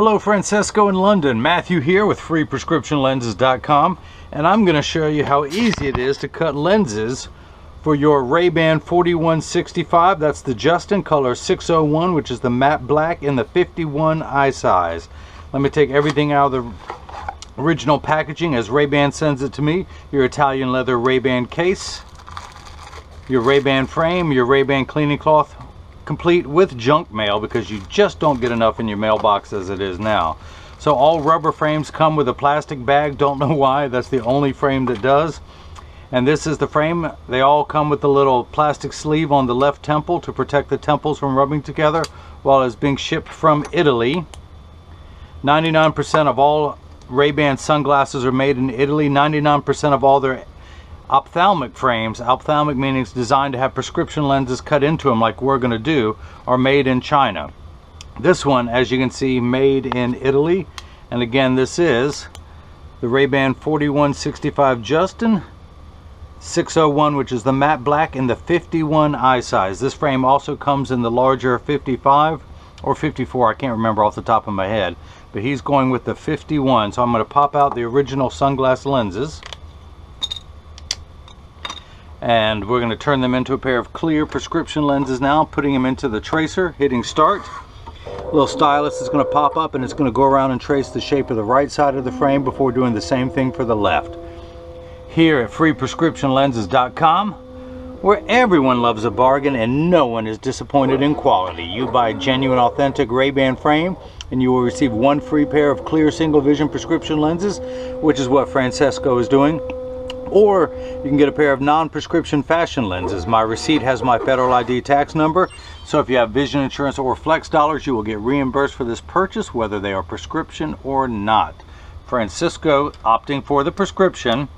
Hello, Francesco in London. Matthew here with freeprescriptionlenses.com, and I'm going to show you how easy it is to cut lenses for your RayBan 4165. That's the Justin color 601, which is the matte black in the 51 eye size. Let me take everything out of the original packaging as RayBan sends it to me. Your Italian leather RayBan case, your RayBan frame, your RayBan cleaning cloth, complete with junk mail because you just don't get enough in your mailbox as it is now. So all rubber frames come with a plastic bag. Don't know why, that's the only frame that does. And this is the frame. They all come with a little plastic sleeve on the left temple to protect the temples from rubbing together while it's being shipped from Italy. 99% of all RayBan sunglasses are made in Italy. 99% of all their ophthalmic frames, ophthalmic meaning it's designed to have prescription lenses cut into them like we're going to do, are made in China. This one, as you can see, made in Italy. And again, this is the RayBan 4165 Justin 601, which is the matte black in the 51 eye size. This frame also comes in the larger 55 or 54, I can't remember off the top of my head, but he's going with the 51. So I'm going to pop out the original sunglass lenses, and we're going to turn them into a pair of clear prescription lenses now, putting them into the tracer, hitting start. A little stylus is going to pop up and it's going to go around and trace the shape of the right side of the frame before doing the same thing for the left. Here at freeprescriptionlenses.com, where everyone loves a bargain and no one is disappointed in quality. You buy a genuine, authentic RayBan frame and you will receive one free pair of clear single vision prescription lenses, which is what Francesco is doing. Or you can get a pair of non-prescription fashion lenses. My receipt has my federal ID tax number, so if you have vision insurance or flex dollars, you will get reimbursed for this purchase, whether they are prescription or not. Francesco opting for the prescription.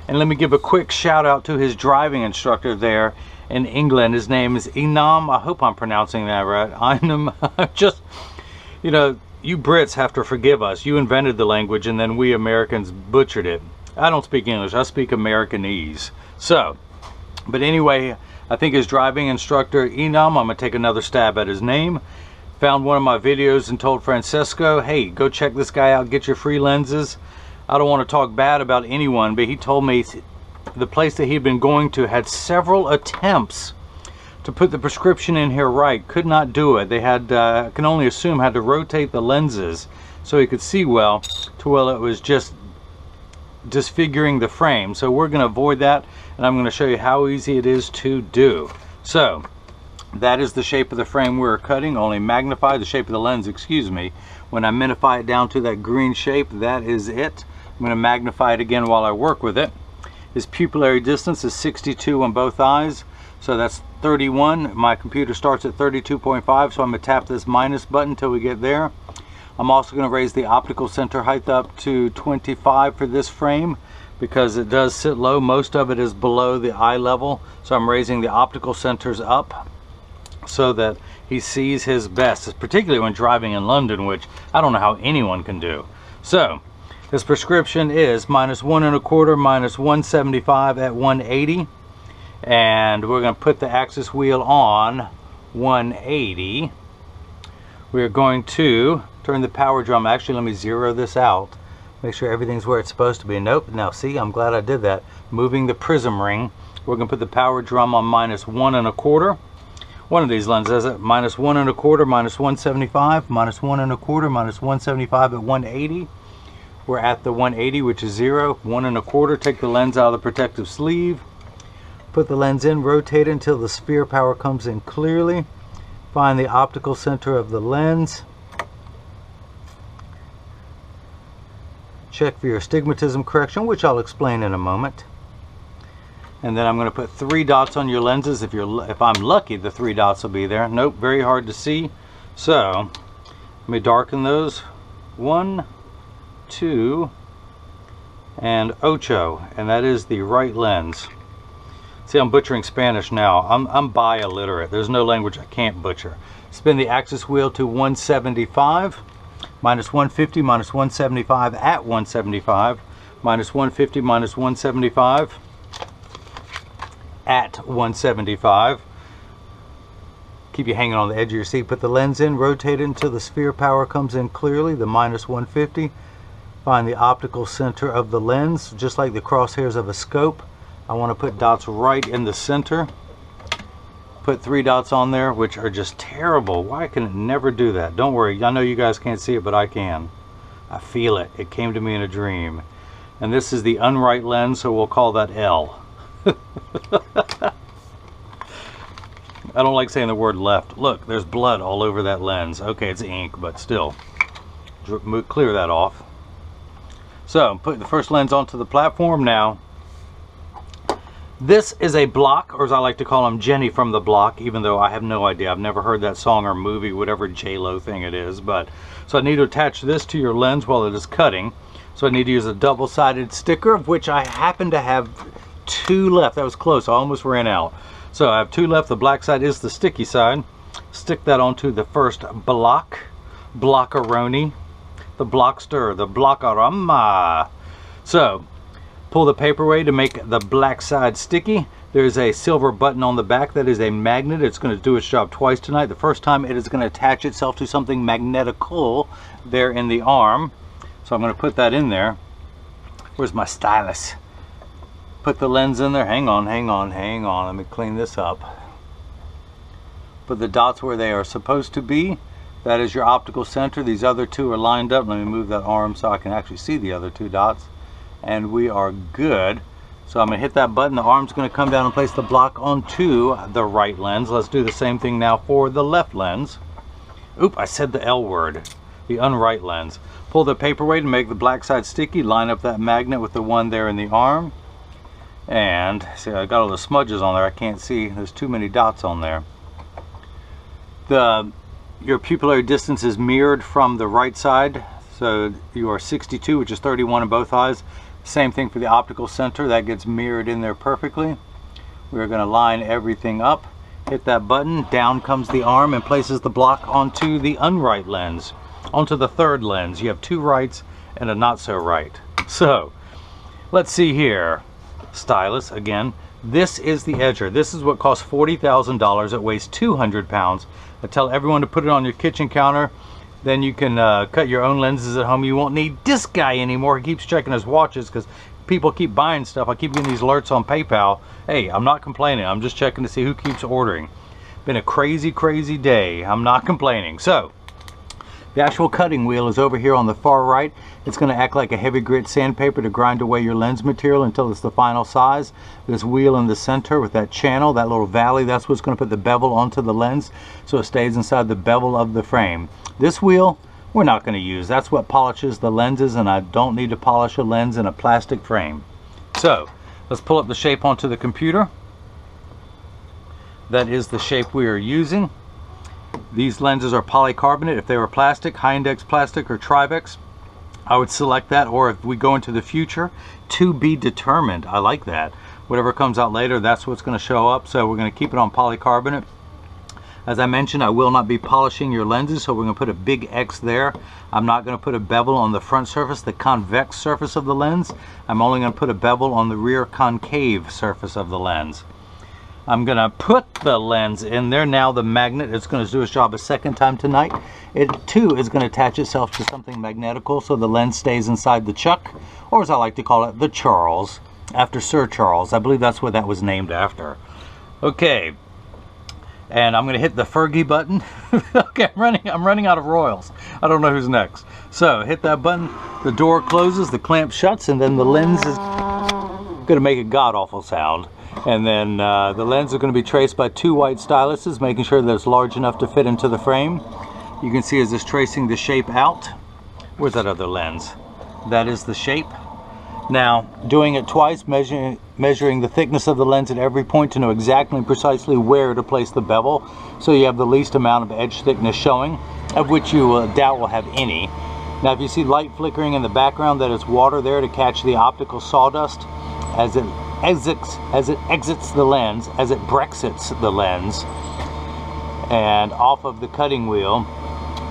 And let me give a quick shout out to his driving instructor there in England. His name is Enam. I hope I'm pronouncing that right. Enam. Just, you know, you Brits have to forgive us. You invented the language and then we Americans butchered it. I don't speak English, I speak Americanese. So, but anyway, I think his driving instructor, Enam, I'm going to take another stab at his name, found one of my videos and told Francesco, hey, go check this guy out, get your free lenses. I don't want to talk bad about anyone, but he told me the place that he'd been going to had several attempts to put the prescription in here right, could not do it. They had, I can only assume, had to rotate the lenses so he could see well, to where it was just disfiguring the frame. So we're going to avoid that, and I'm going to show you how easy it is to do. So that is the shape of the frame we're cutting, only magnify the shape of the lens, excuse me. When I minify it down to that green shape, that is it. I'm going to magnify it again while I work with it. His pupillary distance is 62 on both eyes, so that's 31. My computer starts at 32.5, so I'm going to tap this minus button until we get there. I'm also going to raise the optical center height up to 25 for this frame because it does sit low. Most of it is below the eye level, so I'm raising the optical centers up so that he sees his best, particularly when driving in London, which I don't know how anyone can do. So his prescription is -1 1/4, -175 at 180, and we're going to put the axis wheel on 180. We're going to turn the power drum. Actually, let me zero this out, make sure everything's where it's supposed to be. Nope. Now see, I'm glad I did that. Moving the prism ring, we're going to put the power drum on -1 1/4. One of these lenses has it -1 1/4, -175, -1 1/4, -175 at 180. We're at the 180, which is 0. 1 1/4. Take the lens out of the protective sleeve, put the lens in, rotate it until the sphere power comes in clearly. Find the optical center of the lens. Check for your astigmatism correction, which I'll explain in a moment. And then I'm going to put 3 dots on your lenses. If I'm lucky, the 3 dots will be there. Nope, very hard to see. So let me darken those. 1, 2, and ocho, and that is the right lens. See, I'm butchering Spanish now. I'm bi-illiterate. There's no language I can't butcher. Spin the axis wheel to 175. -150, -175 at 175. -150, -175 at 175. keep you hanging on the edge of your seat. Put the lens in, rotate it until the sphere power comes in clearly, the -150. Find the optical center of the lens, just like the crosshairs of a scope. I want to put dots right in the center. Put 3 dots on there, which are just terrible. Why can it never do that? Don't worry, I know you guys can't see it, but I can. I feel it. It came to me in a dream. And this is the unright lens, so we'll call that L. I don't like saying the word left. Look, there's blood all over that lens. Okay, it's ink, but still. Clear that off. So, put the first lens onto the platform now. This is a block, or as I like to call him, Jenny from the Block, even though I have no idea. I've never heard that song or movie, whatever J-Lo thing it is. But so I need to attach this to your lens while it is cutting. So I need to use a double-sided sticker, of which I happen to have 2 left. That was close. I almost ran out. So I have 2 left. The black side is the sticky side. Stick that onto the first block. Blockaroni. The Blockster. The Blockarama. So pull the paper away to make the black side sticky. There's a silver button on the back that is a magnet. It's going to do its job twice tonight. The first time it is going to attach itself to something magnetical there in the arm. So I'm going to put that in there. Where's my stylus? Put the lens in there. Hang on. Let me clean this up. Put the dots where they are supposed to be. That is your optical center. These other 2 are lined up. Let me move that arm so I can actually see the other 2 dots. And we are good. So I'm going to hit that button. The arm's going to come down and place the block onto the right lens. Let's do the same thing now for the left lens. Oop, I said the L word. The unright lens. Pull the paperweight and make the black side sticky. Line up that magnet with the one there in the arm. And see, I got all the smudges on there. I can't see. There's too many dots on there. Your pupillary distance is mirrored from the right side. So you are 62, which is 31 in both eyes. Same thing for the optical center. That gets mirrored in there perfectly. We're going to line everything up. Hit that button. Down comes the arm and places the block onto the unright lens. Onto the third lens. You have 2 rights and a not so right. So let's see here. Stylus again. This is the edger. This is what costs $40,000. It weighs 200 pounds. I tell everyone to put it on your kitchen counter. Then you can cut your own lenses at home. You won't need this guy anymore. He keeps checking his watches because people keep buying stuff. I keep getting these alerts on PayPal. Hey, I'm not complaining. I'm just checking to see who keeps ordering. Been a crazy, crazy day. I'm not complaining. So the actual cutting wheel is over here on the far right. It's going to act like a heavy grit sandpaper to grind away your lens material until it's the final size. This wheel in the center with that channel, that little valley, that's what's going to put the bevel onto the lens so it stays inside the bevel of the frame. This wheel, we're not going to use. That's what polishes the lenses, and I don't need to polish a lens in a plastic frame. So let's pull up the shape onto the computer. That is the shape we are using. These lenses are polycarbonate. If they were plastic, high index plastic or Trivex, I would select that. Or if we go into the future, to be determined. I like that. Whatever comes out later, that's what's going to show up. So we're going to keep it on polycarbonate. As I mentioned, I will not be polishing your lenses, so we're going to put a big X there. I'm not going to put a bevel on the front surface, the convex surface of the lens. I'm only going to put a bevel on the rear concave surface of the lens. I'm going to put the lens in there. Now the magnet is going to do its job a second time tonight. It too is going to attach itself to something magnetical so the lens stays inside the chuck, or as I like to call it, the Charles, after Sir Charles. I believe that's what that was named after. Okay. And I'm going to hit the Fergie button. Okay, I'm running out of royals. I don't know who's next. So hit that button. The door closes, the clamp shuts, and then the lens is going to make a god-awful sound. And then the lens is going to be traced by 2 white styluses, making sure that it's large enough to fit into the frame. You can see as it's tracing the shape out. Where's that other lens? That is the shape. Now, doing it twice, measuring the thickness of the lens at every point to know exactly and precisely where to place the bevel, so you have the least amount of edge thickness showing, of which you doubt will have any. Now, if you see light flickering in the background, that is water there to catch the optical sawdust as it exits the lens, as it Brexits the lens, and off of the cutting wheel.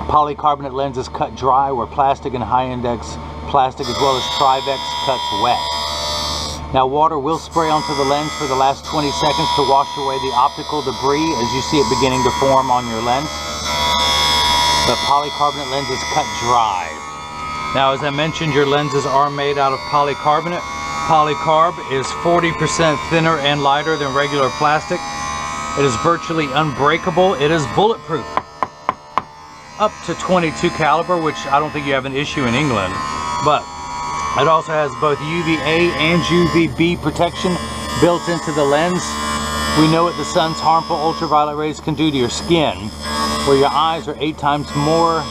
Polycarbonate lenses cut dry, where plastic and high index plastic as well as Trivex cuts wet. Now water will spray onto the lens for the last 20 seconds to wash away the optical debris as you see it beginning to form on your lens. The polycarbonate lens is cut dry. Now, as I mentioned, your lenses are made out of polycarbonate. Polycarb is 40% thinner and lighter than regular plastic. It is virtually unbreakable. It is bulletproof. Up to 22 caliber, which I don't think you have an issue in England. But it also has both UVA and UVB protection built into the lens. We know what the sun's harmful ultraviolet rays can do to your skin, where your eyes are 8 times more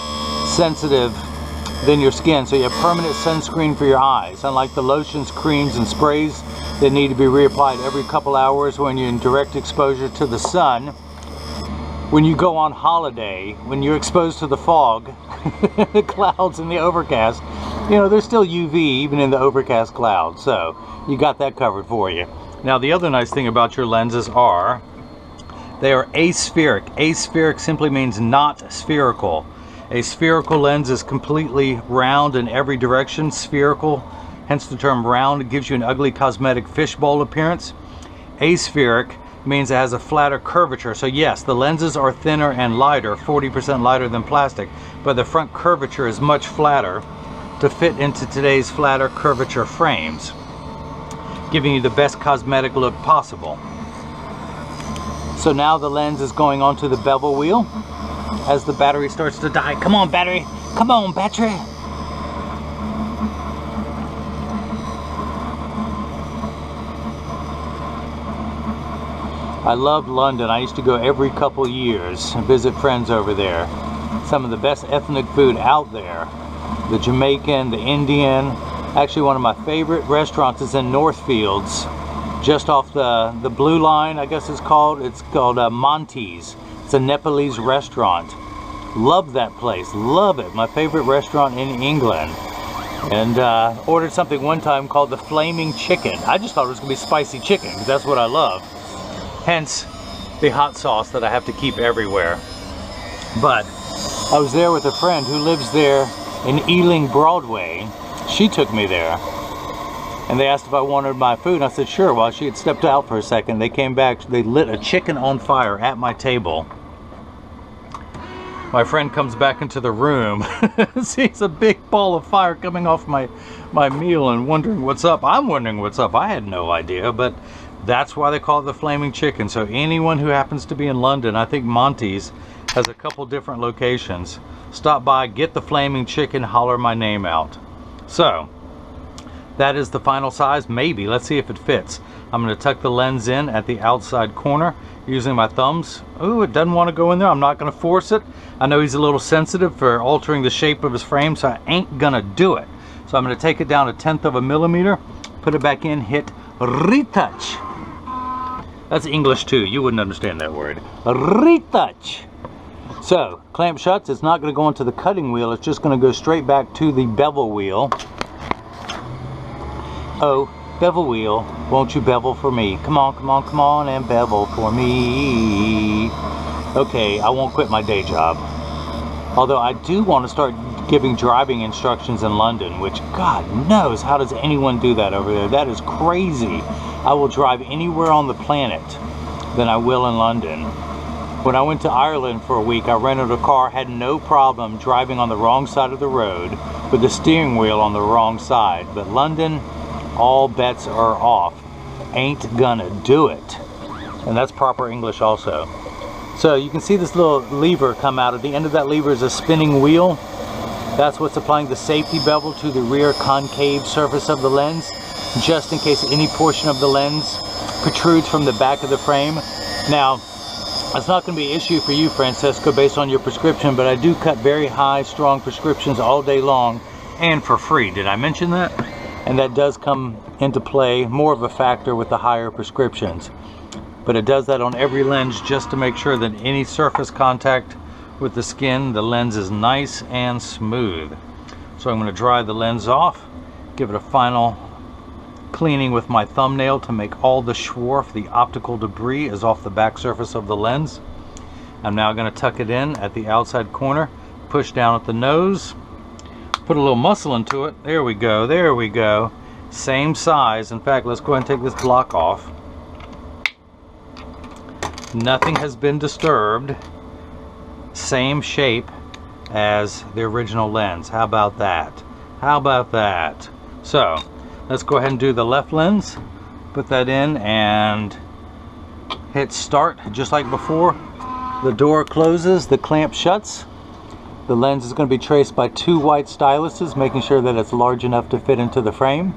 sensitive than your skin, so you have permanent sunscreen for your eyes, unlike the lotions, creams, and sprays that need to be reapplied every couple hours when you're in direct exposure to the sun. When you go on holiday, when you're exposed to the fog, the clouds and the overcast, you know, there's still UV even in the overcast clouds, so you got that covered for you. Now, the other nice thing about your lenses are they are aspheric. Aspheric simply means not spherical. A spherical lens is completely round in every direction, spherical, hence the term round. It gives you an ugly cosmetic fishbowl appearance. Aspheric means it has a flatter curvature. So yes, the lenses are thinner and lighter, 40% lighter than plastic, but the front curvature is much flatter to fit into today's flatter curvature frames, giving you the best cosmetic look possible. So now the lens is going onto the bevel wheel as the battery starts to die. Come on, battery! Come on, battery! I love London. I used to go every couple years and visit friends over there. Some of the best ethnic food out there. The Jamaican, the Indian. Actually, one of my favorite restaurants is in Northfields, just off the Blue Line, I guess it's called. It's called Monty's. It's a Nepalese restaurant. Love that place. Love it. My favorite restaurant in England. And ordered something one time called the Flaming Chicken. I just thought it was going to be spicy chicken because that's what I love. Hence the hot sauce that I have to keep everywhere. But I was there with a friend who lives there in Ealing Broadway. She took me there. And they asked if I wanted my food. I said, sure. While she had stepped out for a second, they came back. They lit a chicken on fire at my table. My friend comes back into the room, sees a big ball of fire coming off my meal and wondering what's up. I'm wondering what's up. I had no idea, but that's why they call it the Flaming Chicken. So anyone who happens to be in London, I think Monty's has a couple different locations. Stop by, get the Flaming Chicken, holler my name out. So that is the final size, maybe. Let's see if it fits. I'm going to tuck the lens in at the outside corner using my thumbs. Ooh, it doesn't want to go in there. I'm not going to force it. I know he's a little sensitive for altering the shape of his frame, so I ain't going to do it. So I'm going to take it down 1/10 of a millimeter, put it back in, hit retouch. That's English too. You wouldn't understand that word. Retouch. So, clamp shuts. It's not going to go into the cutting wheel. It's just going to go straight back to the bevel wheel. Oh, bevel wheel, won't you bevel for me? Come on, come on, come on and bevel for me. Okay, I won't quit my day job. Although I do want to start giving driving instructions in London, which God knows, how does anyone do that over there? That is crazy. I will drive anywhere on the planet than I will in London. When I went to Ireland for a week, I rented a car, had no problem driving on the wrong side of the road with the steering wheel on the wrong side. But London, all bets are off. Ain't gonna do it. And that's proper English also. So you can see this little lever come out. At the end of that lever is a spinning wheel. That's what's applying the safety bevel to the rear concave surface of the lens, just in case any portion of the lens protrudes from the back of the frame. Now, it's not going to be an issue for you, Francesco, based on your prescription, but I do cut very high, strong prescriptions all day long and for free. Did I mention that? And that does come into play, more of a factor with the higher prescriptions. But it does that on every lens just to make sure that any surface contact with the skin, the lens is nice and smooth. So I'm going to dry the lens off, give it a final cleaning with my thumbnail to make all the schwarf, the optical debris, is off the back surface of the lens. I'm now going to tuck it in at the outside corner, push down at the nose, put a little muscle into it. There we go, there we go. Same size. In fact, let's go ahead and take this block off. Nothing has been disturbed. Same shape as the original lens. How about that? How about that? So let's go ahead and do the left lens. Put that in and hit start just like before. The door closes, the clamp shuts. The lens is going to be traced by 2 white styluses, making sure that it's large enough to fit into the frame.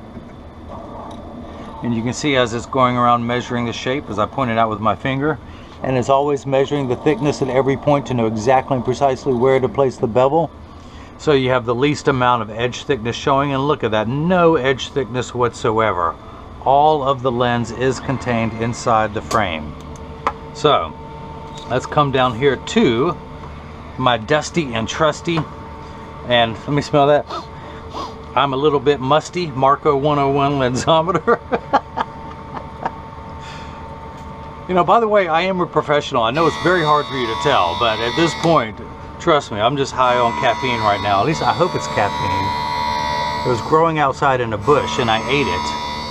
And you can see as it's going around measuring the shape, as I pointed out with my finger, and it's always measuring the thickness at every point to know exactly and precisely where to place the bevel. So you have the least amount of edge thickness showing, and look at that, no edge thickness whatsoever. All of the lens is contained inside the frame. So let's come down here to my dusty and trusty, and let me smell that. I'm a little bit musty, Marco 101 lensometer. You know, by the way, I am a professional. I know it's very hard for you to tell, but at this point, trust me, I'm just high on caffeine right now. At least I hope it's caffeine. It was growing outside in a bush and I ate it,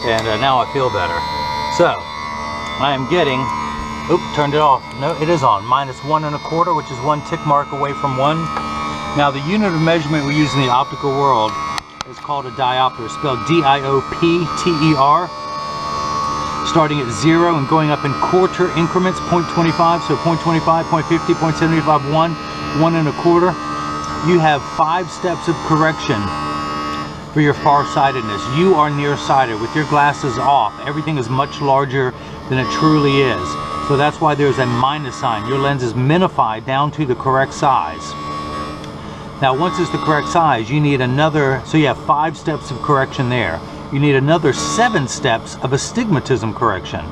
and now I feel better. So I am getting, oop, turned it off. No, it is on. -1 1/4, which is 1 tick mark away from 1. Now the unit of measurement we use in the optical world is called a diopter, spelled D-I-O-P-T-E-R. Starting at 0 and going up in quarter increments, 0.25, so 0.25, 0.50, 0.75, 1, 1 1/4. You have 5 steps of correction for your farsightedness. You are nearsighted. With your glasses off, everything is much larger than it truly is. So that's why there's a minus sign. Your lens is minified down to the correct size. Now once it's the correct size, you need another, so you have 5 steps of correction there. You need another 7 steps of astigmatism correction.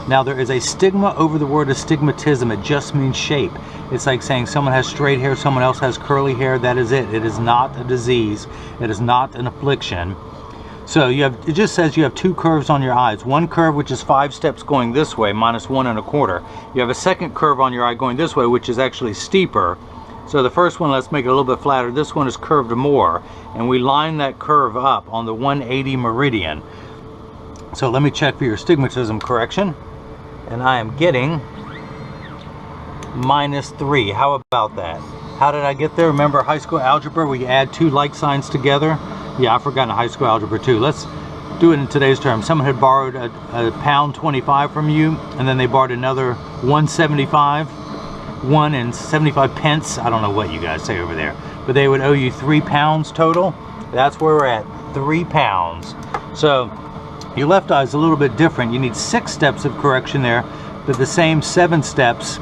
Now there is a stigma over the word astigmatism. It just means shape. It's like saying someone has straight hair, someone else has curly hair. That is it. It is not a disease. It is not an affliction. So you have, it just says you have 2 curves on your eyes. One curve which is 5 steps going this way, -1 1/4. You have a second curve on your eye going this way, which is actually steeper. So the first one, let's make it a little bit flatter. This one is curved more, and we line that curve up on the 180 meridian. So let me check for your astigmatism correction, and I am getting -3. How about that? How did I get there? Remember high school algebra where you add 2 like signs together? Yeah, I've forgotten high school algebra too. Let's do it in today's terms. Someone had borrowed a £1.25 from you, and then they borrowed another 1.75. 1 and 75 pence. I don't know what you guys say over there, but they would owe you £3 total. That's where we're at, £3. So your left eye is a little bit different. You need 6 steps of correction there, but the same 7 steps.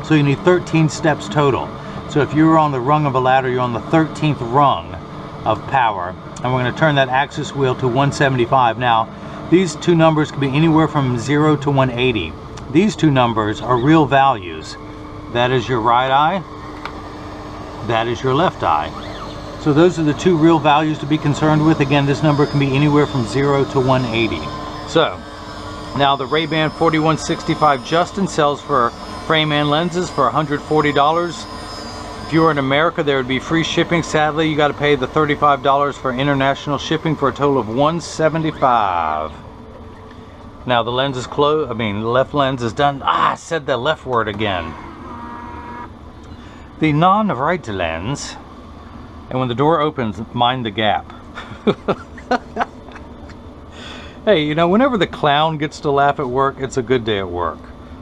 So you need 13 steps total. So if you were on the rung of a ladder, you're on the 13th rung of power. And we're going to turn that axis wheel to 175. Now, these 2 numbers can be anywhere from 0 to 180. These 2 numbers are real values. That is your right eye, that is your left eye. So those are the 2 real values to be concerned with. Again, this number can be anywhere from 0 to 180. So, now the RayBan 4165 Justin sells for frame and lenses for $140. If you were in America, there would be free shipping. Sadly, you got to pay the $35 for international shipping for a total of $175. Now the lens is closed, the left lens is done. I said the left word again. The non-right lens, and when the door opens, mind the gap. Hey, you know, whenever the clown gets to laugh at work, it's a good day at work.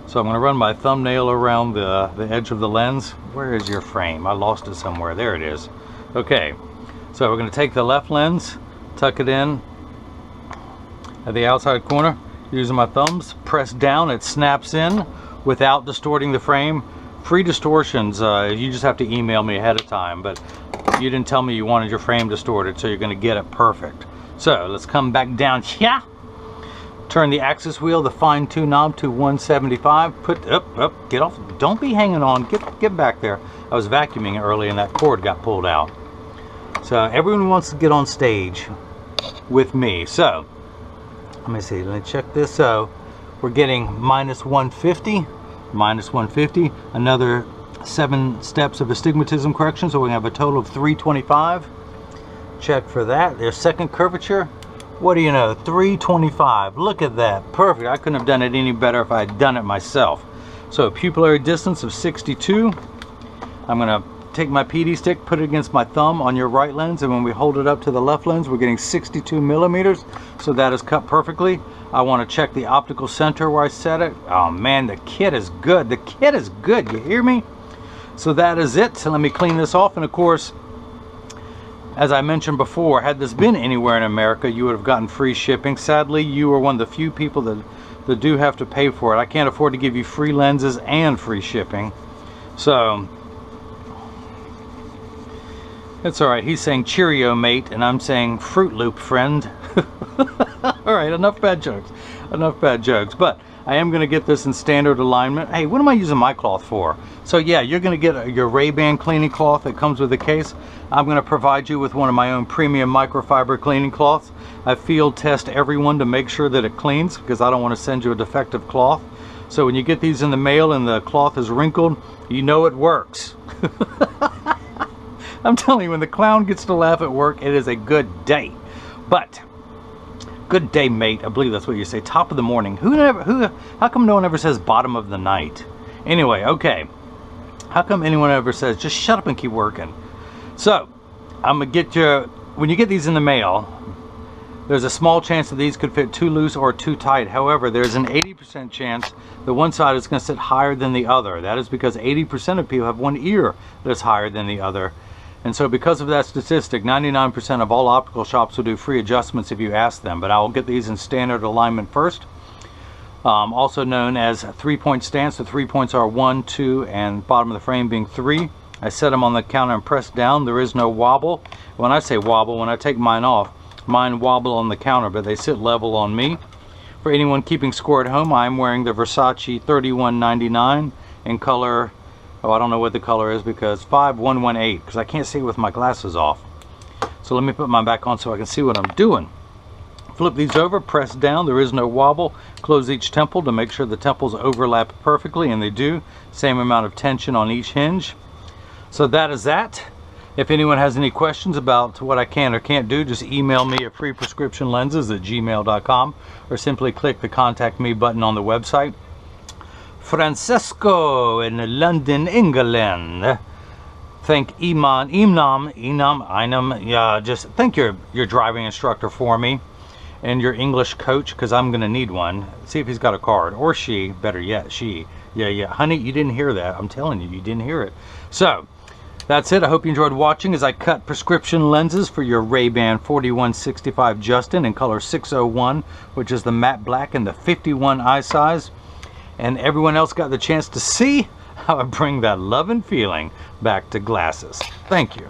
So I'm going to run my thumbnail around the edge of the lens. Where is your frame? I lost it somewhere. There it is. Okay, so we're going to take the left lens, tuck it in at the outside corner, using my thumbs, press down, it snaps in without distorting the frame. Free distortions, you just have to email me ahead of time, but you didn't tell me you wanted your frame distorted, so you're going to get it perfect. So let's come back down here, turn the axis wheel, the fine tune knob to 175, put up, get off, don't be hanging on, get back there. I was vacuuming early and that cord got pulled out. So everyone wants to get on stage with me. So let me see, let me check this. So we're getting -150. -150, another 7 steps of astigmatism correction, so we have a total of 325. Check for that. There's second curvature, What do you know, 325. Look at that, perfect. I couldn't have done it any better if I had done it myself. So pupillary distance of 62. I'm gonna take my PD stick, put it against my thumb on your right lens, and when we hold it up to the left lens, we're getting 62 millimeters. So that is cut perfectly. I want to check the optical center where I set it. Oh man, the kit is good. The kit is good, you hear me? So that is it. So let me clean this off, and of course, as I mentioned before, had this been anywhere in America, you would have gotten free shipping. Sadly, you are one of the few people that do have to pay for it. I can't afford to give you free lenses and free shipping. So, it's alright. He's saying Cheerio, mate, and I'm saying Fruit Loop, friend. Alright, enough bad jokes. Enough bad jokes. But I am going to get this in standard alignment. Hey, what am I using my cloth for? So yeah, you're going to get your RayBan cleaning cloth that comes with the case. I'm going to provide you with one of my own premium microfiber cleaning cloths. I field test everyone to make sure that it cleans, because I don't want to send you a defective cloth. So when you get these in the mail and the cloth is wrinkled, you know it works. I'm telling you, when the clown gets to laugh at work, it is a good day. But good day, mate. I believe that's what you say. Top of the morning. How come no one ever says bottom of the night? Anyway, okay. How come anyone ever says just shut up and keep working? So, I'm gonna get you, when you get these in the mail, there's a small chance that these could fit too loose or too tight. However, there's an 80% chance that one side is going to sit higher than the other. That is because 80% of people have one ear that's higher than the other. And so because of that statistic, 99% of all optical shops will do free adjustments if you ask them. But I will get these in standard alignment first. Also known as 3-point stance. The 3 points are 1, 2, and bottom of the frame being 3. I set them on the counter and press down. There is no wobble. When I say wobble, when I take mine off, mine wobble on the counter, but they sit level on me. For anyone keeping score at home, I'm wearing the Versace 3199 in color, oh, I don't know what the color is because 5118, because I can't see with my glasses off. So let me put mine back on so I can see what I'm doing. Flip these over, press down, there is no wobble. Close each temple to make sure the temples overlap perfectly, and they do. Same amount of tension on each hinge. So that is that. If anyone has any questions about what I can or can't do, just email me at freeprescriptionlenses@gmail.com or simply click the contact me button on the website. Francesco in London, England. Thank Inam, yeah, just thank your driving instructor for me and your English coach, because I'm going to need one. See if he's got a card, or she, better yet, she. Yeah, honey, you didn't hear that. I'm telling you, you didn't hear it. So, that's it. I hope you enjoyed watching as I cut prescription lenses for your RayBan 4165 Justin in color 601, which is the matte black and the 51 eye size. And everyone else got the chance to see how I bring that love and feeling back to glasses. Thank you.